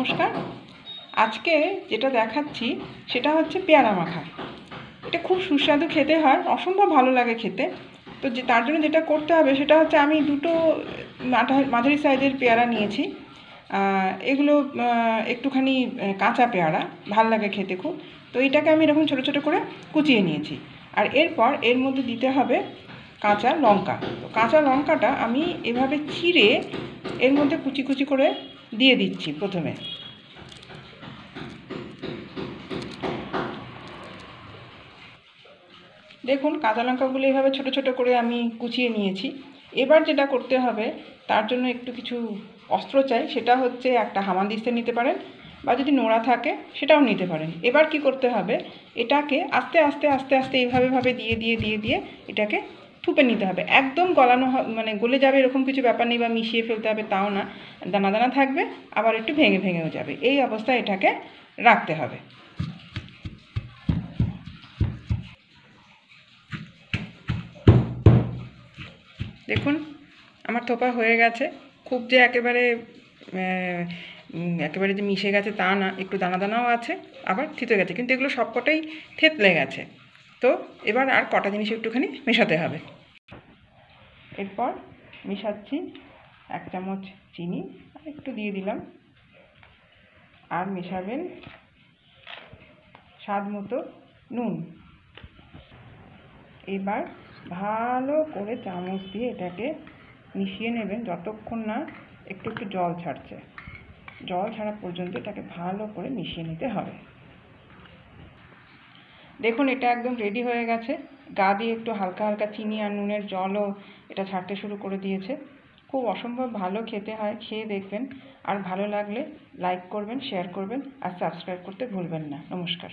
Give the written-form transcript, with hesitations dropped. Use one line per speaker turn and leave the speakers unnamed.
নমস্কার। আজকে যেটা দেখাচ্ছি সেটা হচ্ছে পেয়ারা মাখা। এটা খুব সুস্বাদু খেতে হয়, অসম্ভব ভালো লাগে খেতে। তো তার জন্য যেটা করতে হবে সেটা হচ্ছে আমি দুটো মাঝারি সাইজের পেয়ারা নিয়েছি। এগুলো একটুখানি কাঁচা পেয়ারা, ভাল লাগে খেতে খুব। তো এটাকে আমি এরকম ছোটো ছোটো করে কুচিয়ে নিয়েছি। আর এরপর এর মধ্যে দিতে হবে কাঁচা লঙ্কা। তো কাঁচা লঙ্কাটা আমি এভাবে চিড়ে এর মধ্যে কুচি কুচি করে দিয়ে দিচ্ছি প্রথমে। দেখুন কাঁচা লঙ্কাগুলো এভাবে ছোটো ছোটো করে আমি কুচিয়ে নিয়েছি। এবার যেটা করতে হবে তার জন্য একটু কিছু অস্ত্র চাই, সেটা হচ্ছে একটা হামানদিস্তা নিতে পারেন, বা যদি নোড়া থাকে সেটাও নিতে পারেন। এবার কি করতে হবে, এটাকে আস্তে আস্তে আস্তে আস্তে এইভাবে দিয়ে দিয়ে দিয়ে দিয়ে এটাকে থুপে নিতে হবে। একদম গলানো মানে গলে যাবে এরকম কিছু ব্যাপার নেই, বা মিশিয়ে ফেলতে হবে তাও না। দানা দানা থাকবে, আবার একটু ভেঙে ভেঙেও যাবে, এই অবস্থায় এটাকে রাখতে হবে। দেখুন আমার থোপা হয়ে গেছে। খুব যে একেবারে যে মিশে গেছে তা না, একটু দানা দানাও আছে, আবার থিতে গেছে, কিন্তু এগুলো সবকটাই থেতলে গেছে। তো এবার আর কটা জিনিস একটুখানি মেশাতে হবে। এরপর মেশাচ্ছি 1 চামচ চিনি, আর একটু দিয়ে দিলাম, আর মেশাবেন স্বাদ মতো নুন। এবার ভালো করে চামচ দিয়ে এটাকে মিশিয়ে নেবেন যতক্ষণ না একটু একটু জল ছাড়ছে। জল ছাড়া পর্যন্ত এটাকে ভালো করে মিশিয়ে নিতে হবে। দেখুন এটা একদম রেডি হয়ে গেছে। গা দিয়ে একটু হালকা হালকা চিনি আর নুনের জলও এটা ছাড়তে শুরু করে দিয়েছে। খুব অসম্ভব ভালো খেতে হয়, খেয়ে দেখবেন। আর ভালো লাগলে লাইক করবেন, শেয়ার করবেন, আর সাবস্ক্রাইব করতে ভুলবেন না। নমস্কার।